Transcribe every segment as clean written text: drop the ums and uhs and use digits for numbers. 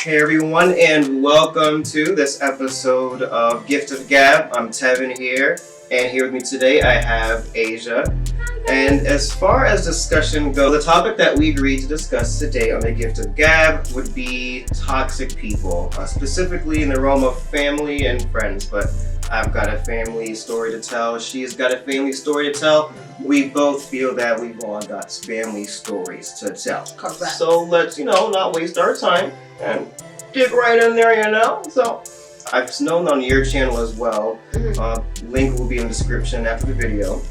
Hey everyone, and welcome to this episode of Gift of Gab. I'm Tevin here, and here with me today I have Asia. And as far as discussion goes, the topic that we agreed to discuss today on the Gift of Gab would be toxic people, specifically in the realm of family and friends. But I've got a family story to tell. She's got a family story to tell. We both feel that we've all got family stories to tell. Correct. So let's, not waste our time and dig right in there, So I've known on your channel as well, link will be in the description after the video,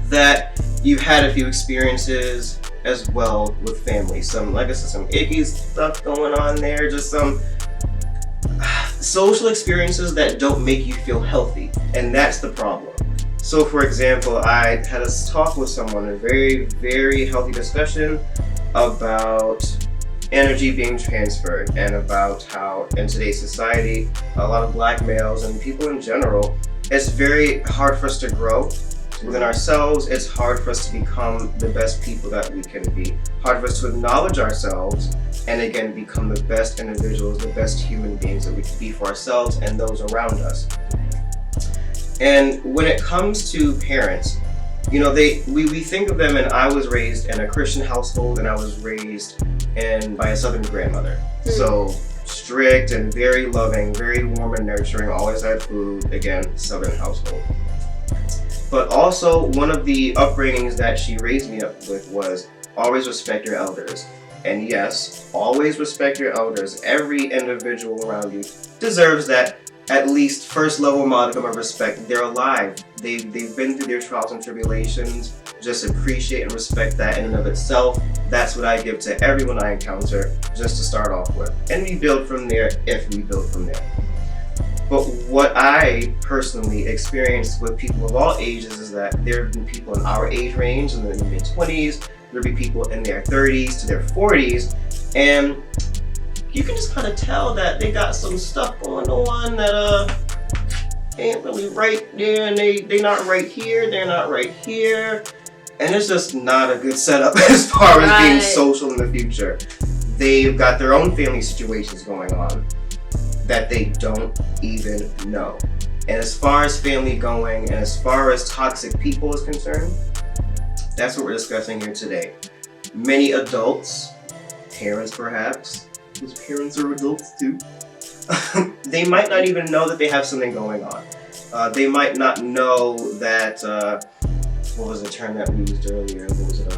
that you've had a few experiences as well with family. Some, like I said, some icky stuff going on there, just some social experiences that don't make you feel healthy, and that's the problem. So for example, I had a talk with someone, a very, very healthy discussion about energy being transferred and about how in today's society, a lot of black males and people in general, it's very hard for us to grow within ourselves. It's hard for us to become the best people that we can be. Hard for us to acknowledge ourselves and again become the best individuals, the best human beings that we can be for ourselves and those around us. And when it comes to parents, we think of them, and I was raised in a Christian household and I was raised by a Southern grandmother. So strict and very loving, very warm and nurturing, always had food, again, Southern household. But also one of the upbringings that she raised me up with was always respect your elders. And yes, always respect your elders. Every individual around you deserves that at least first level modicum of respect. They're alive. They've been through their trials and tribulations. Just appreciate and respect that in and of itself. That's what I give to everyone I encounter, just to start off with. And we build from there if we build from there. But what I personally experienced with people of all ages is that there have been people in our age range, in the mid-20s, there'll be people in their 30s to their 40s, and you can just kind of tell that they got some stuff going on that ain't really right there, and they not right here, they're not right here, and it's just not a good setup as far as being social in the future. They've got their own family situations going on that they don't even know. And as far as family going, and as far as toxic people is concerned, that's what we're discussing here today. Many adults, parents perhaps, whose parents are adults too, they might not even know that they have something going on. They might not know that, what was the term that we used earlier? What was it?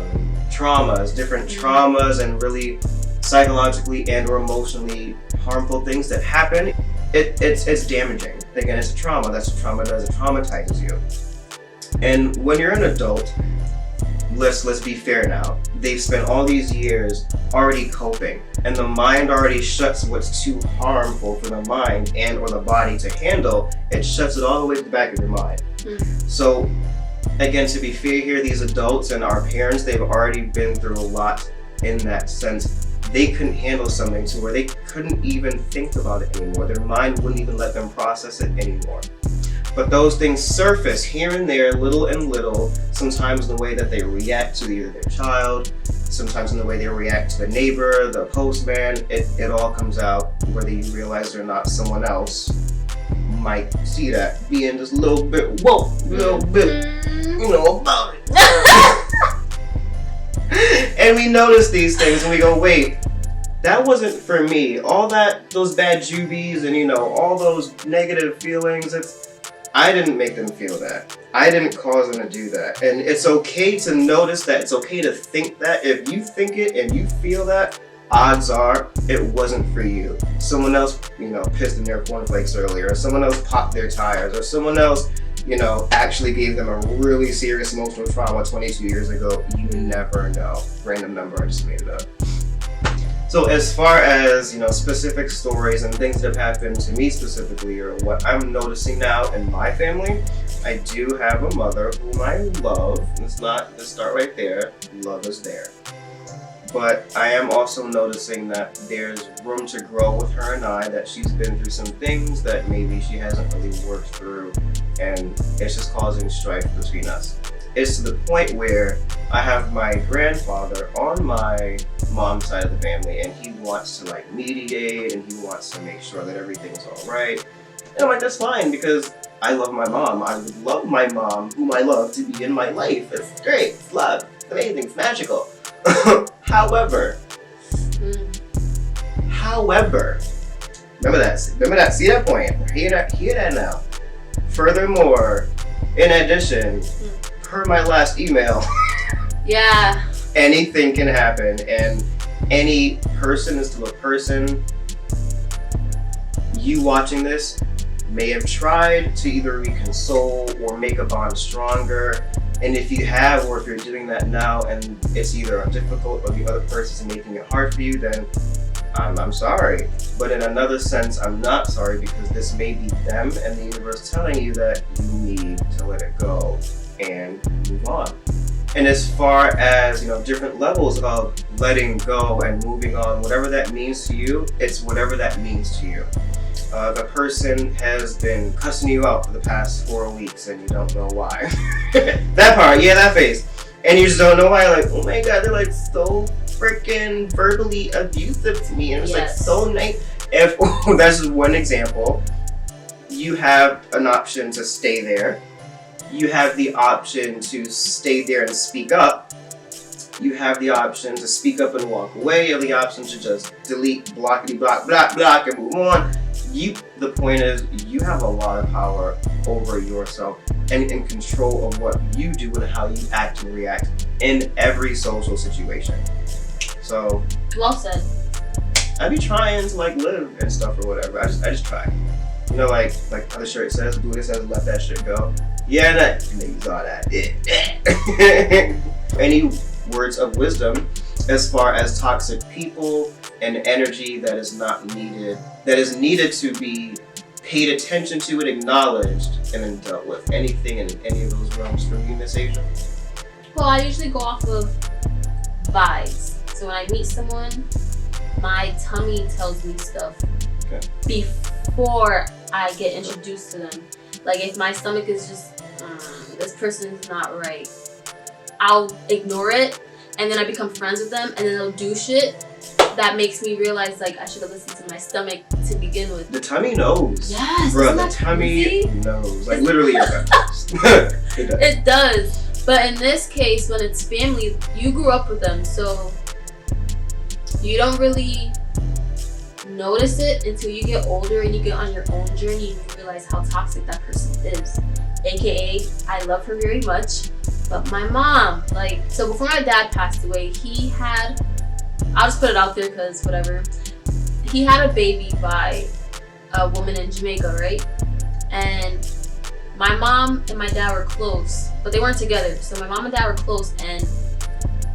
Traumas, different traumas, and really psychologically and or emotionally harmful things that happen. It's damaging. Again, it's a trauma. That's what trauma does. It traumatizes you. And when you're an adult, let's be fair now. They've spent all these years already coping, and the mind already shuts what's too harmful for the mind and or the body to handle. It shuts it all the way to the back of your mind. So again, to be fair here, these adults and our parents, they've already been through a lot in that sense. They couldn't handle something to where they couldn't even think about it anymore. Their mind wouldn't even let them process it anymore. But those things surface here and there, little and little, sometimes in the way that they react to either their child, sometimes in the way they react to the neighbor, the postman. It all comes out, whether you realize or not. Someone else might see that, being just a little bit woke, a little bit, about it. And we notice these things and we go, wait, that wasn't for me. All those bad jubies and all those negative feelings, I didn't make them feel that. I didn't cause them to do that. And it's okay to notice that. It's okay to think that. If you think it and you feel that, odds are it wasn't for you. Someone else, pissed in their cornflakes earlier, or someone else popped their tires, or someone else, actually gave them a really serious emotional trauma 22 years ago. You never know. Random number, I just made it up. So as far as, specific stories and things that have happened to me specifically, or what I'm noticing now in my family, I do have a mother whom I love. Let's start right there. Love is there. But I am also noticing that there's room to grow with her and I, that she's been through some things that maybe she hasn't really worked through, and it's just causing strife between us. It's to the point where I have my grandfather on my mom's side of the family, and he wants to like mediate, and he wants to make sure that everything's all right. And I'm like, that's fine, because I love my mom. I would love my mom, whom I love, to be in my life. It's great. It's love. It's amazing. It's magical. However, remember that. See that point. Hear that now. Furthermore, in addition, per my last email, yeah, anything can happen, and any person is still a person. You watching this may have tried to either reconsole or make a bond stronger, and if you have, or if you're doing that now and it's either difficult or the other person is making it hard for you, then I'm sorry. But in another sense, I'm not sorry, because this may be them and the universe telling you that you need to let it go and move on. And as far as, different levels of letting go and moving on, whatever that means to you, it's whatever that means to you. The person has been cussing you out for the past 4 weeks and you don't know why. That part, yeah, that face. And you just don't know why. Like, oh my God, they're like so freaking verbally abusive to me. And it's like so nice. If that's just one example, you have an option to stay there. You have the option to stay there and speak up. You have the option to speak up and walk away. You have the option to just delete, blockity, block, and move on. The point is, you have a lot of power over yourself and in control of what you do and how you act and react in every social situation. So, well said. I be trying to live and stuff or whatever. I just try. Like how the shirt says, Buddha says, let that shit go. Yeah, that you saw that. Any words of wisdom as far as toxic people and energy that is not needed, that is needed to be paid attention to and acknowledged and then dealt with? Anything in any of those realms from you, Miss Asia? Well, I usually go off of vibes. So when I meet someone, my tummy tells me stuff before I get introduced to them. Like if my stomach is just, this person is not right, I'll ignore it, and then I become friends with them, and then they'll do shit that makes me realize like I should have listened to my stomach to begin with. The tummy knows. Yes, bro. The tummy knows. Like literally, it does. It does. But in this case, when it's family, you grew up with them, so you don't really notice it until you get older and you get on your own journey and you realize how toxic that person is. AKA, I love her very much, but my mom, so before my dad passed away, he had, I'll just put it out there because whatever, he had a baby by a woman in Jamaica, right? And my mom and my dad were close, but they weren't together. So my mom and dad were close, and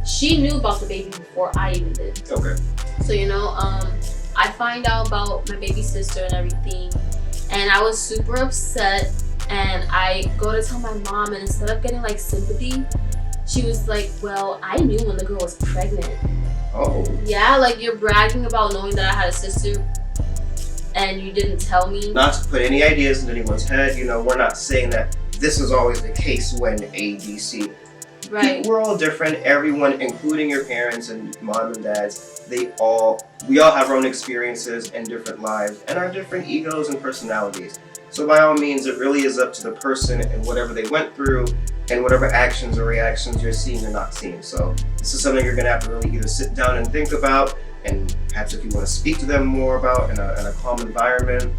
she knew about the baby before I even did. Okay. So, I find out about my baby sister and everything, and I was super upset, and I go to tell my mom, and instead of getting sympathy, she was like, well, I knew when the girl was pregnant. Oh. Yeah, you're bragging about knowing that I had a sister and you didn't tell me. Not to put any ideas in anyone's head, we're not saying that this is always the case when A, B, C. Right. We're all different. Everyone, including your parents and mom and dads, we all have our own experiences and different lives and our different egos and personalities. So by all means, it really is up to the person and whatever they went through and whatever actions or reactions you're seeing or not seeing. So this is something you're going to have to really either sit down and think about, and perhaps if you want to speak to them more about in a calm environment,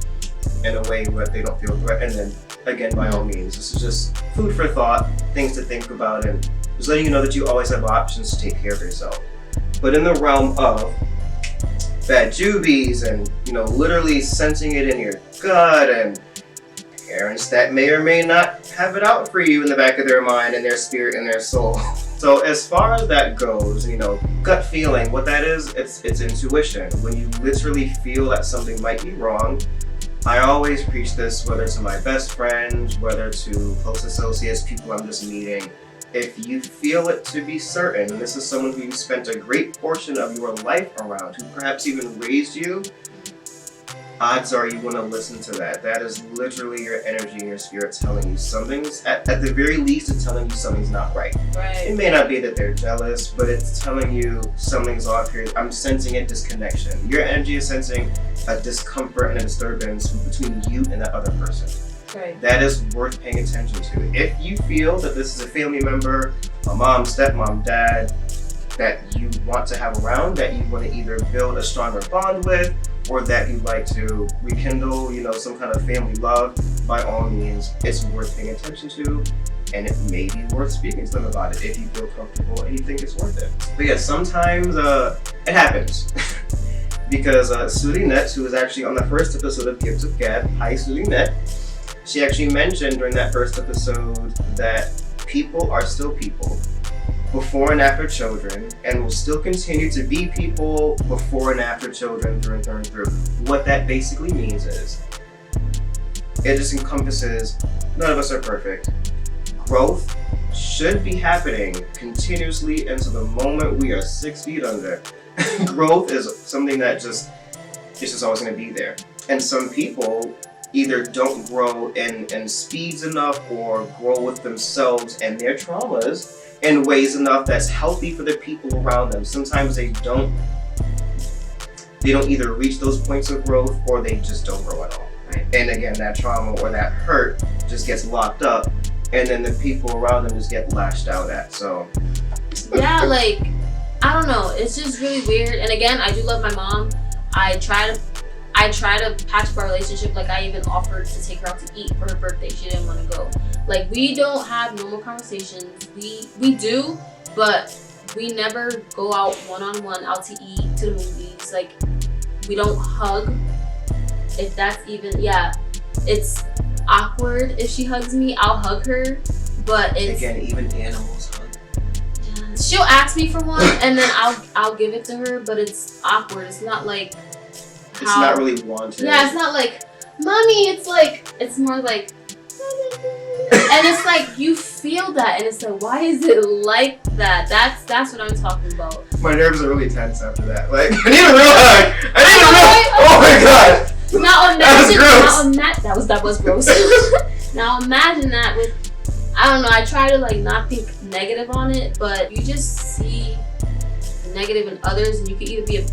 in a way where they don't feel threatened. And again, by all means, this is just food for thought, things to think about, and just letting you know that you always have options to take care of yourself. But in the realm of bad jubies and, literally sensing it in your gut, and parents that may or may not have it out for you in the back of their mind and their spirit and their soul. So as far as that goes, gut feeling, what that is, it's intuition. When you literally feel that something might be wrong, I always preach this, whether to my best friends, whether to close associates, people I'm just meeting. If you feel it to be certain, and this is someone who you spent a great portion of your life around, who perhaps even raised you, odds are you want to listen to that. That is literally your energy and your spirit telling you something's, at the very least, it's telling you something's not right. It may not be that they're jealous, but it's telling you something's off here. I'm sensing a disconnection. Your energy is sensing a discomfort and a disturbance between you and that other person. That is worth paying attention to. If you feel that this is a family member, a mom, stepmom, dad, that you want to have around, that you want to either build a stronger bond with, or that you'd like to rekindle, some kind of family love, by all means, it's worth paying attention to, and it may be worth speaking to them about it if you feel comfortable and you think it's worth it. But yeah, sometimes it happens. Because Surinette, who was actually on the first episode of Gifts of Gab, hi Surinette, she actually mentioned during that first episode that people are still people before and after children, and will still continue to be people before and after children through and through and through. What that basically means is, it just encompasses, none of us are perfect. Growth should be happening continuously until the moment we are 6 feet under. Growth is something that it's just always going to be there. And some people either don't grow in speeds enough, or grow with themselves and their traumas in ways enough that's healthy for the people around them. Sometimes they don't either reach those points of growth, or they just don't grow at all. And again, that trauma or that hurt just gets locked up, and then the people around them just get lashed out at. So yeah, I don't know, it's just really weird. And again, I do love my mom. I try to patch up our relationship. I even offered to take her out to eat for her birthday. She didn't want to go. We don't have normal conversations. We do, but we never go out one-on-one out to eat, to the movies. We don't hug. If that's even, it's awkward if she hugs me. I'll hug her, but it's... Again, even animals hug. Yeah, she'll ask me for one, and then I'll give it to her, but it's awkward. It's not like... It's not really wanted. Yeah, it's not like, mommy, it's more like, and it's you feel that, and it's why is it like that? That's what I'm talking about. My nerves are really tense after that. I need a real hug. Oh my god. Now imagine that was gross. Now imagine that with, I don't know, I try to not think negative on it, but you just see the negative in others, and you can either be a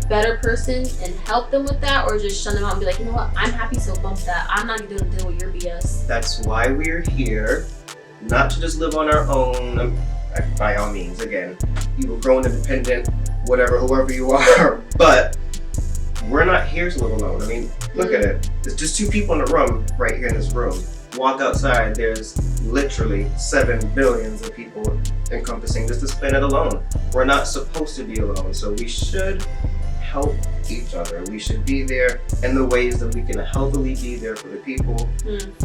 better person and help them with that, or just shun them out and be like, you know what, I'm happy, so bump that. I'm not going to deal with your BS. That's why we're here, not to just live on our own. By all means, again, you will grow independent, whoever you are, but we're not here to live alone. I mean, look at it. There's just 2 people in a room right here in this room. Walk outside, there's literally 7 billions of people encompassing just this planet alone. We're not supposed to be alone, so we should help each other. We should be there in the ways that we can healthily be there for the people,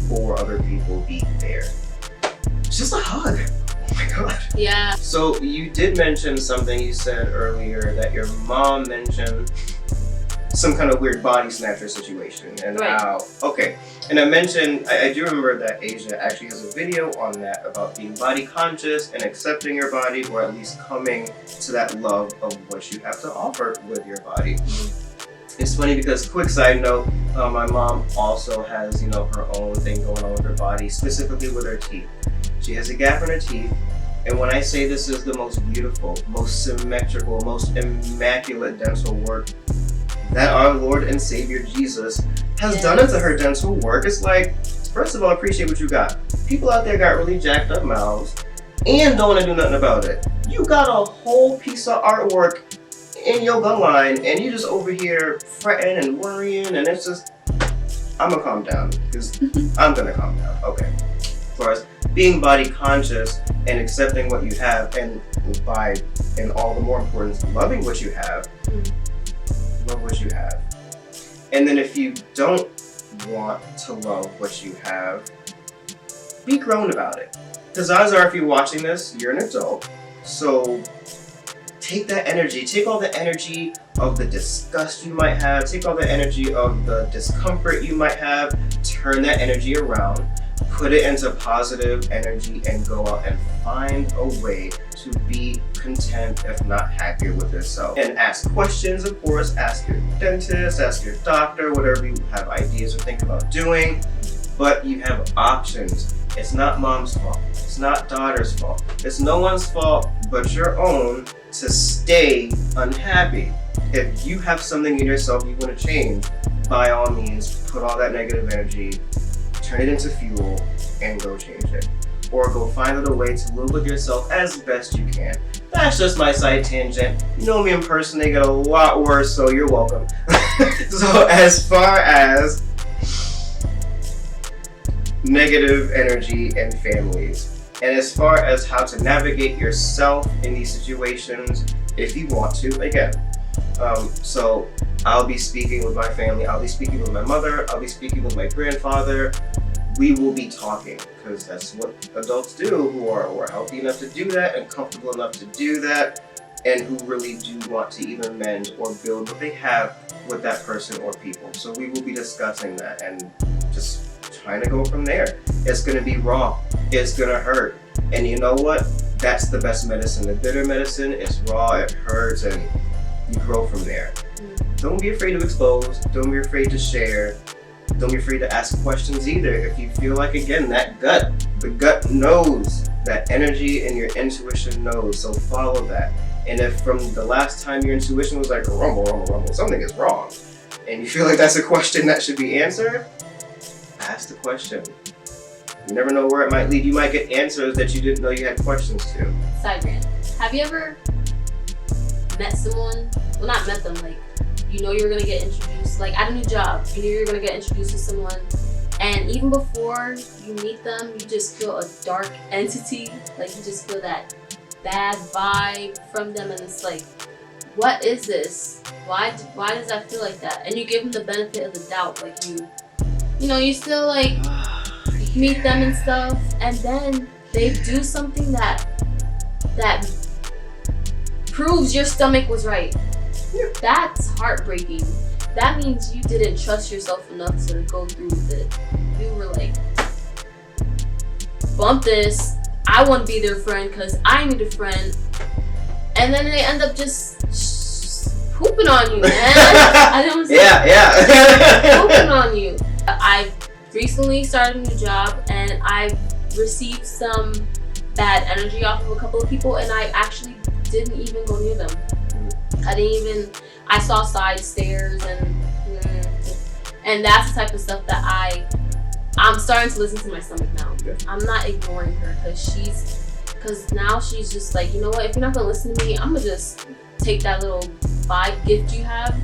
for other people, be there. It's just a hug. Oh my god. Yeah. So you did mention something you said earlier, that your mom mentioned some kind of weird body snatcher situation, and how, okay. And I mentioned, I do remember that Asia actually has a video on that about being body conscious and accepting your body, or at least coming to that love of what you have to offer with your body. It's funny because, quick side note, my mom also has, her own thing going on with her body, specifically with her teeth. She has a gap in her teeth, and when I say this is the most beautiful, most symmetrical, most immaculate dental work that our Lord and Savior Jesus has done it to her dental work, it's first of all, appreciate what you got. People out there got really jacked up mouths and don't want to do nothing about it. You got a whole piece of artwork in your gun line, and you just over here fretting and worrying, and it's just, I'm gonna calm down, because I'm gonna calm down. Okay. As far as being body conscious and accepting what you have, and all the more importance, loving what you have, love what you have. And then if you don't want to love what you have, be grown about it. Because odds are, if you're watching this, you're an adult. So take that energy, take all the energy of the disgust you might have, take all the energy of the discomfort you might have, turn that energy around, put it into positive energy and go out and find a way to be content, if not happier with yourself. And ask questions, of course. Ask your dentist, ask your doctor, whatever you have ideas or think about doing. But you have options. It's not mom's fault. It's not daughter's fault. It's no one's fault but your own to stay unhappy. If you have something in yourself you want to change, by all means, put all that negative energy, turn it into fuel, and go change it. Or go find a way to live with yourself as best you can. That's just my side tangent. You know me in person, they get a lot worse, so you're welcome. So as far as negative energy and families, and as far as how to navigate yourself in these situations, if you want to, again. So I'll be speaking with my family, I'll be speaking with my mother, I'll be speaking with my grandfather. We will be talking, because that's what adults do who are healthy enough to do that and comfortable enough to do that, and who really do want to either mend or build what they have with that person or people. So we will be discussing that and just trying to go from there. It's going to be raw. It's going to hurt. And you know what? That's the best medicine. The bitter medicine is raw, it hurts, and you grow from there. Don't be afraid to expose. Don't be afraid to share. Don't be afraid to ask questions either. If you feel like, again, the gut knows, that energy and your intuition knows, so follow that. And if from the last time your intuition was like, rumble, rumble, rumble, something is wrong, and you feel like that's a question that should be answered, ask the question. You never know where it might lead. You might get answers that you didn't know you had questions to. Side rant. Have you ever met someone, well, not met them, like, you know you're gonna get introduced, like at a new job, you know you're gonna get introduced to someone, and even before you meet them, you just feel a dark entity, like you just feel that bad vibe from them, and it's like, what is this? Why does that feel like that? And you give them the benefit of the doubt, like you know, you still like meet them and stuff, and then they do something that proves your stomach was right. That's heartbreaking. That means you didn't trust yourself enough to go through with it. You were like, bump this, I want to be their friend because I need a friend. And then they end up just pooping on you, man. I don't say Yeah. pooping on you. I've recently started a new job, and I've received some bad energy off of a couple of people, and I actually didn't even go near them. I saw side stares, and that's the type of stuff that I'm starting to listen to my stomach now. Yeah. I'm not ignoring her because now she's just like, you know what, if you're not gonna listen to me, I'm gonna just take that little vibe gift you have,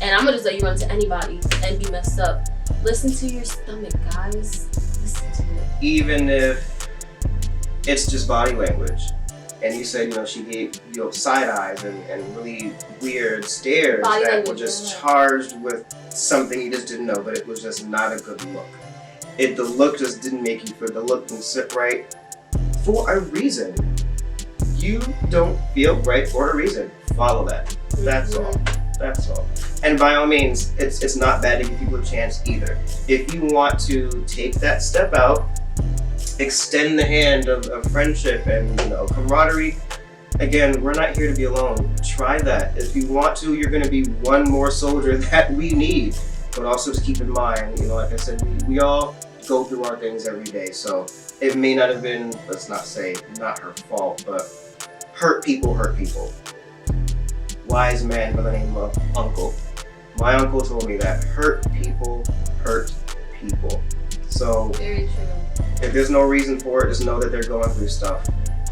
and I'm gonna just let you run to anybody and be messed up. Listen to your stomach, guys. Listen to it. Even if it's just body language. And you said, she gave side eyes and really weird stares body that language, were just charged with something you just didn't know, but it was just not a good look. The look just didn't make you feel, the look didn't sit right for a reason. You don't feel right for a reason. Follow that. That's all. That's all. And by all means, it's not bad to give people a chance either. If you want to take that step out, extend the hand of friendship and camaraderie. Again, we're not here to be alone. Try that. If you want to, you're going to be one more soldier that we need. But also just keep in mind, like I said, we all go through our things every day. So it may not have been, let's not say, not her fault, but hurt people hurt people. Wise man by the name of Uncle. My uncle told me that hurt people hurt people. So very true. If there's no reason for it, just know that they're going through stuff.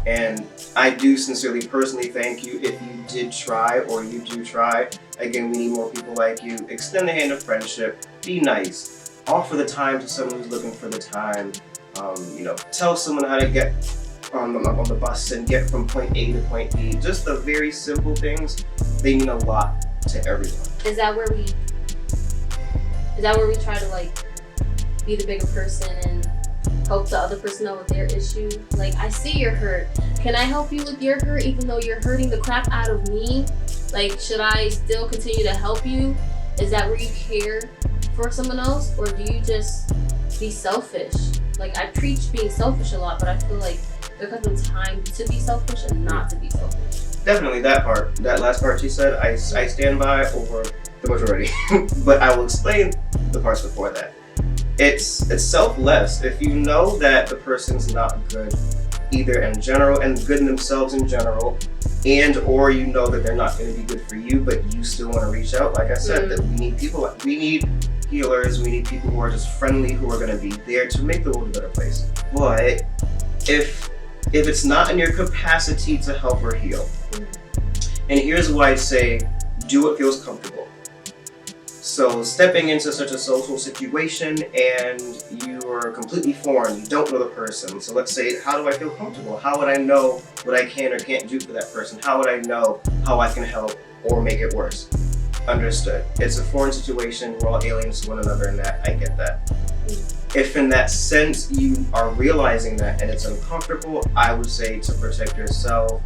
And I do sincerely, personally thank you if you did try or you do try. Again, we need more people like you. Extend the hand of friendship. Be nice. Offer the time to someone who's looking for the time. Tell someone how to get on the bus and get from point A to point B. Just the very simple things, they mean a lot to everyone. Is that where we try to be the bigger person and help the other person out with their issue? Like, I see you're hurt. Can I help you with your hurt even though you're hurting the crap out of me? Like, should I still continue to help you? Is that where you care for someone else? Or do you just be selfish? Like, I preach being selfish a lot, but I feel like there comes a time to be selfish and not to be selfish. Definitely that part. That last part she said, I stand by over the majority. But I will explain the parts before that. It's selfless. If you know that the person's not good, either in general and good in themselves in general, and or you know that they're not going to be good for you, but you still want to reach out. Like I said, that we need people. We need healers. We need people who are just friendly, who are going to be there to make the world a better place. But if it's not in your capacity to help or heal, and here's why I say, do what feels comfortable. So stepping into such a social situation and you are completely foreign, you don't know the person. So let's say, how do I feel comfortable? How would I know what I can or can't do for that person? How would I know how I can help or make it worse? Understood. It's a foreign situation. We're all aliens to one another in that. I get that. If in that sense you are realizing that and it's uncomfortable, I would say to protect yourself.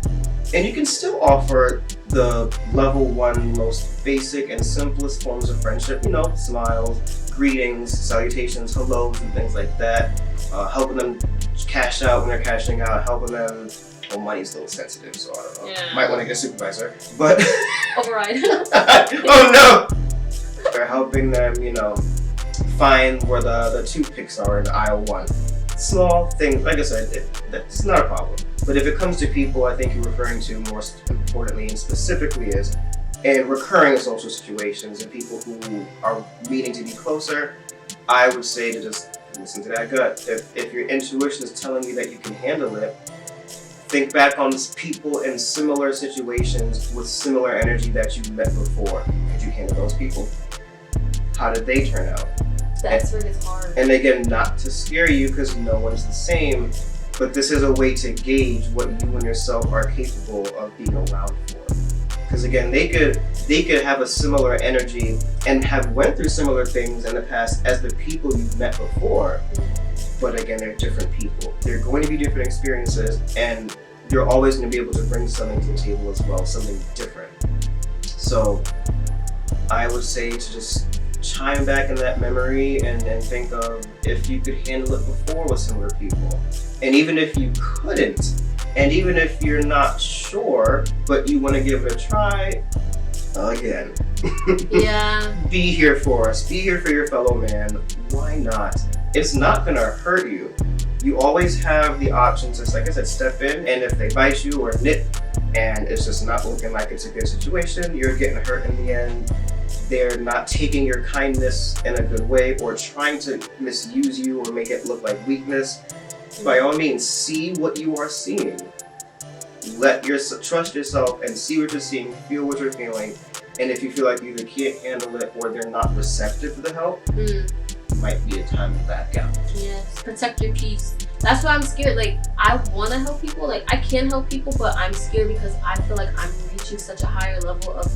And you can still offer the level 1 most basic and simplest forms of friendship, you know, smiles, greetings, salutations, hellos, and things like that. Helping them cash out when they're cashing out, helping them, well, money's a little sensitive, so I don't know. Yeah. Might want to get a supervisor, but... Override. Oh no! Or helping them, you know, find where the toothpicks are in aisle 1. Small things, like I said, that's not a problem. But if it comes to people, I think you're referring to more importantly and specifically is in recurring social situations and people who are meaning to be closer, I would say to just listen to that gut. If your intuition is telling you that you can handle it, think back on people in similar situations with similar energy that you met before. Could you handle those people? How did they turn out? That's where it's hard. And again, not to scare you because no one's the same, but this is a way to gauge what you and yourself are capable of being around for. Because again, they could have a similar energy and have went through similar things in the past as the people you've met before, but again, they're different people. They're going to be different experiences, and you're always going to be able to bring something to the table as well, something different. So I would say to just chime back in that memory and think of if you could handle it before with similar people. And even if you couldn't, and even if you're not sure, but you want to give it a try, again. Yeah. Be here for us. Be here for your fellow man. Why not? It's not going to hurt you. You always have the option to, like I said, step in, and if they bite you or nip, and it's just not looking like it's a good situation, you're getting hurt in the end. They're not taking your kindness in a good way or trying to misuse you or make it look like weakness. By all means, see what you are seeing. Trust yourself and see what you're seeing, feel what you're feeling. And if you feel like you either can't handle it or they're not receptive to the help, might be a time to back out. Yes, protect your peace. That's why I'm scared. Like, I want to help people. Like, I can help people, but I'm scared because I feel like I'm reaching such a higher level of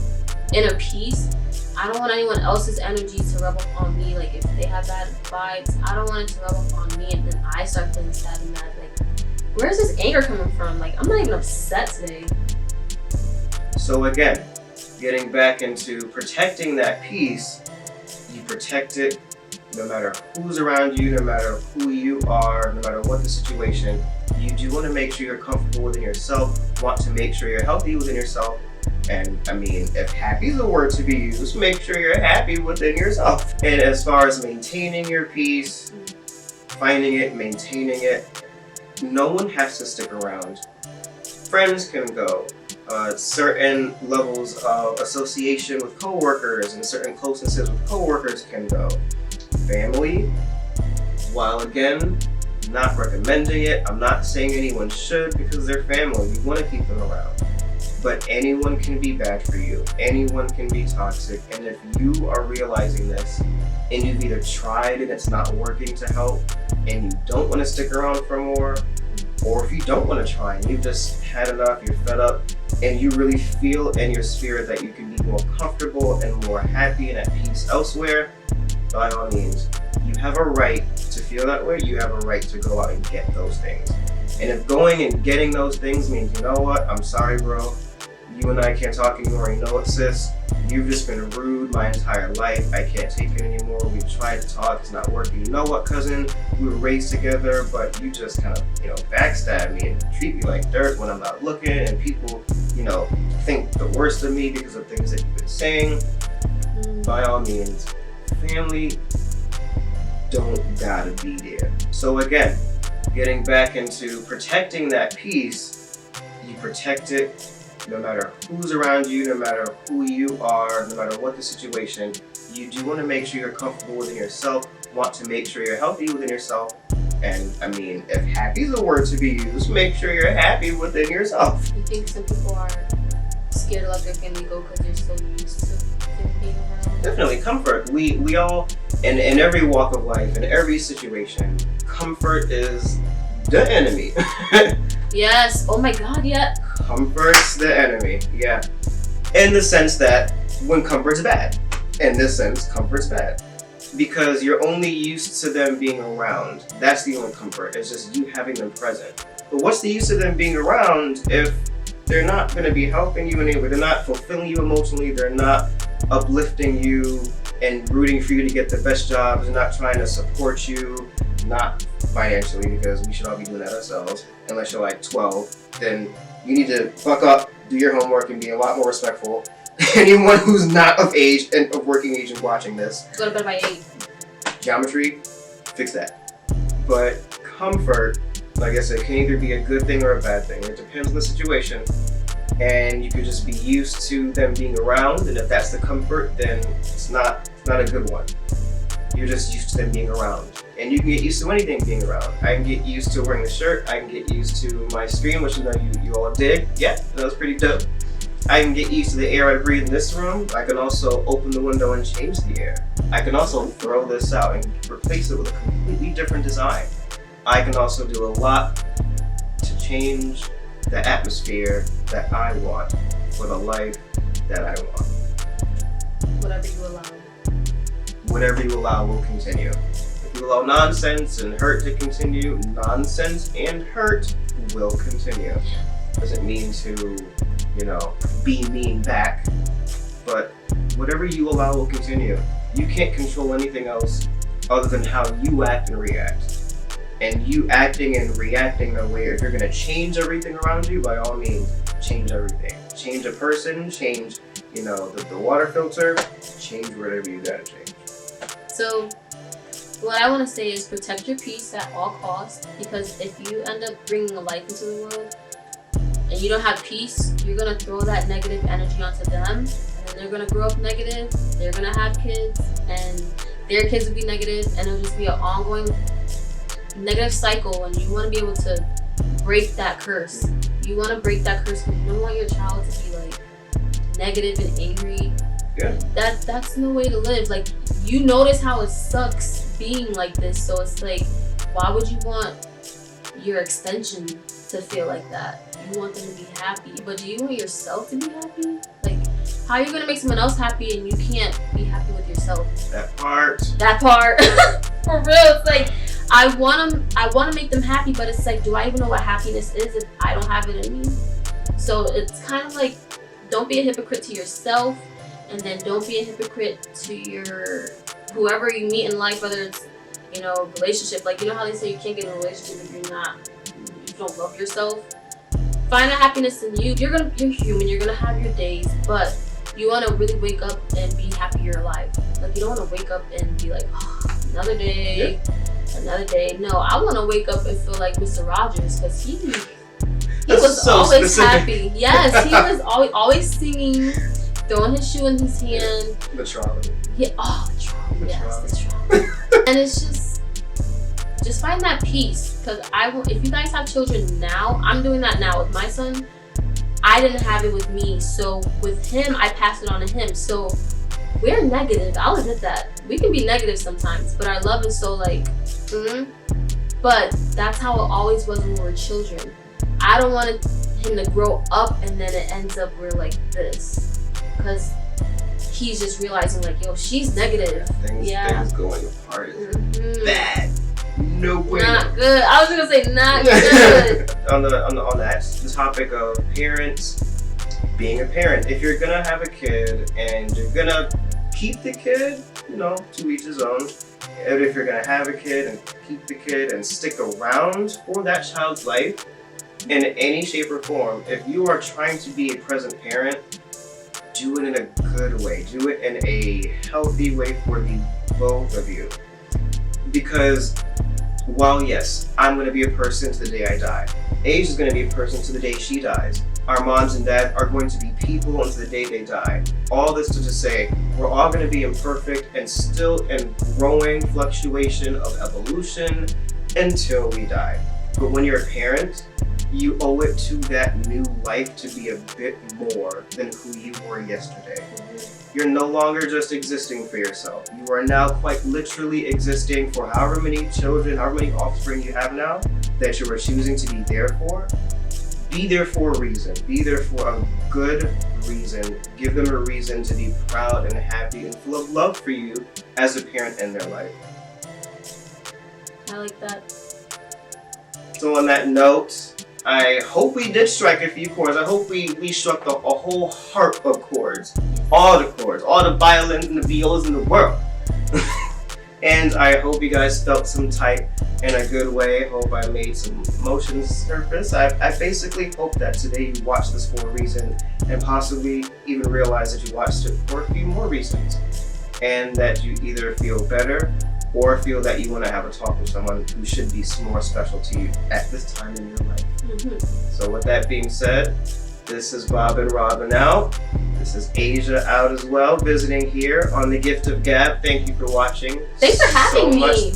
inner peace. I don't want anyone else's energy to rub off on me. Like, if they have bad vibes, I don't want it to rub off on me, and then I start feeling sad and mad. Like, where's this anger coming from? Like, I'm not even upset today. So again, getting back into protecting that peace, you protect it no matter who's around you, no matter who you are, no matter what the situation. You do want to make sure you're comfortable within yourself, want to make sure you're healthy within yourself. And I mean, if happy is a word to be used, make sure you're happy within yourself. And as far as maintaining your peace, finding it, maintaining it, no one has to stick around. Friends can go. Certain levels of association with coworkers and certain closenesses with coworkers can go. Family, while again, not recommending it, I'm not saying anyone should because they're family. You want to keep them around. But anyone can be bad for you. Anyone can be toxic. And if you are realizing this and you've either tried and it's not working to help and you don't want to stick around for more, or if you don't want to try and you've just had enough, you're fed up, and you really feel in your spirit that you can be more comfortable and more happy and at peace elsewhere, by all means, you have a right to feel that way. You have a right to go out and get those things. And if going and getting those things means, you know what, I'm sorry, bro, you and I can't talk anymore. You know what, sis? You've just been rude my entire life. I can't take it anymore. We've tried to talk. It's not working. You know what, cousin? We were raised together, but you just kind of, backstab me and treat me like dirt when I'm not looking. And people, think the worst of me because of things that you've been saying. By all means, family don't gotta be there. So again, getting back into protecting that peace, you protect it no matter who's around you, no matter who you are, no matter what the situation. You do want to make sure you're comfortable within yourself, want to make sure you're healthy within yourself. And I mean, if happy is a word to be used, make sure you're happy within yourself. You think some people are scared to let their family go because they're so used to them being around? Definitely, comfort. We all, in every walk of life, in every situation, comfort is the enemy. Yes. Oh my God, yeah. Comfort's the enemy, yeah. In the sense that when comfort's bad. In this sense, comfort's bad. Because you're only used to them being around. That's the only comfort. It's just you having them present. But what's the use of them being around if they're not going to be helping you in any way? They're not fulfilling you emotionally. They're not uplifting you and rooting for you to get the best jobs. They're not trying to support you, not financially, because we should all be doing that ourselves. Unless you're like 12, then you need to buck up, do your homework, and be a lot more respectful. Anyone who's not of age and of working age and watching this, Go to bed by 8. Geometry, fix that. But comfort, like I said, can either be a good thing or a bad thing. It depends on the situation. And you could just be used to them being around, and if that's the comfort, then it's not a good one. You're just used to them being around. And you can get used to anything being around. I can get used to wearing the shirt. I can get used to my screen, which you all dig. Yeah, that was pretty dope. I can get used to the air I breathe in this room. I can also open the window and change the air. I can also throw this out and replace it with a completely different design. I can also do a lot to change the atmosphere that I want for the life that I want. Whatever you allow. Whatever you allow will continue. If you allow nonsense and hurt to continue, nonsense and hurt will continue. Doesn't mean to, be mean back, but whatever you allow will continue. You can't control anything else other than how you act and react. And you acting and reacting that way, if you're gonna change everything around you, by all means, change everything. Change a person, change, the water filter, change whatever you gotta change. So, what I want to say is protect your peace at all costs, because if you end up bringing a life into the world and you don't have peace, you're going to throw that negative energy onto them, and then they're going to grow up negative, they're going to have kids, and their kids will be negative, and it'll just be an ongoing negative cycle, and you want to be able to break that curse. You want to break that curse because you don't want your child to be like negative and angry. Yeah. That's no way to live. Like, you notice how it sucks being like this, so it's like, why would you want your extension to feel like that? You want them to be happy, but do you want yourself to be happy? Like, how are you gonna make someone else happy and you can't be happy with yourself? That part. For real, it's like, I want to make them happy, but it's like, do I even know what happiness is if I don't have it in me? So it's kind of like, don't be a hypocrite to yourself, and then don't be a hypocrite to your whoever you meet in life, whether it's relationship. Like, how they say you can't get in a relationship if you don't love yourself. Find a happiness in you. You're human. You're gonna have your days, but you want to really wake up and be happy you're alive. Like, you don't want to wake up and be like, oh, another day, another day. No, I want to wake up and feel like Mr. Rogers, because he was so always specific. Happy. Yes, he was always singing, throwing his shoe in his hand. The trolley. Yeah. Oh, the trolley. Yes, the trolley. And it's just find that peace, because if you guys have children now, I'm doing that now with my son. I didn't have it with me, so with him, I passed it on to him. So we're negative. I'll admit that. We can be negative sometimes, but our love is so like, But that's how it always was when we were children. I don't want him to grow up and then it ends up we're like this, because he's just realizing like, yo, she's negative. Things going apart is bad. No way. Not good. I was gonna say not good. on the topic of parents, being a parent. If you're gonna have a kid and you're gonna keep the kid, you know, to each his own. And if you're gonna have a kid and keep the kid and stick around for that child's life in any shape or form, if you are trying to be a present parent, do it in a good way. Do it in a healthy way for the both of you. Because while yes, I'm gonna be a person to the day I die, Age is gonna be a person to the day she dies. Our moms and dads are going to be people until the day they die. All this to just say, we're all going to be imperfect and still in growing fluctuation of evolution until we die. But when you're a parent, you owe it to that new life to be a bit more than who you were yesterday. You're no longer just existing for yourself. You are now quite literally existing for however many children, however many offspring you have now that you are choosing to be there for. Be there for a reason. Be there for a good reason. Give them a reason to be proud and happy and full of love for you as a parent in their life. I like that. So on that note, I hope we did strike a few chords. I hope we struck a whole harp of chords. All the chords. All the violins and the violas in the world. And I hope you guys felt some type in a good way. Hope I made some emotions surface. I basically hope that today you watched this for a reason and possibly even realize that you watched it for a few more reasons. And that you either feel better or feel that you want to have a talk with someone who should be more special to you at this time in your life. So with that being said, this is Bobbin Robin out. This is Asia out as well, visiting here on The Gift of Gab. Thank you for watching. Thanks for having me.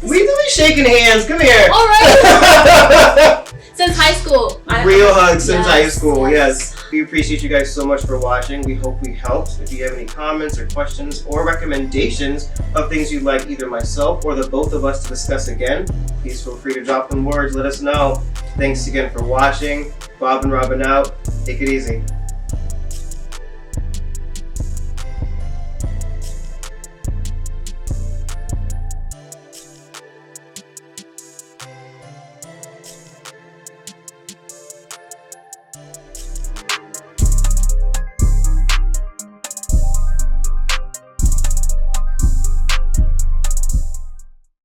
We do be shaking hands. Come here. All right. Since high school. Real hugs since high school. Yes. We appreciate you guys so much for watching. We hope we helped. If you have any comments or questions or recommendations of things you'd like either myself or the both of us to discuss again, please feel free to drop them words. Let us know. Thanks again for watching. Bobbin Robin out. Take it easy.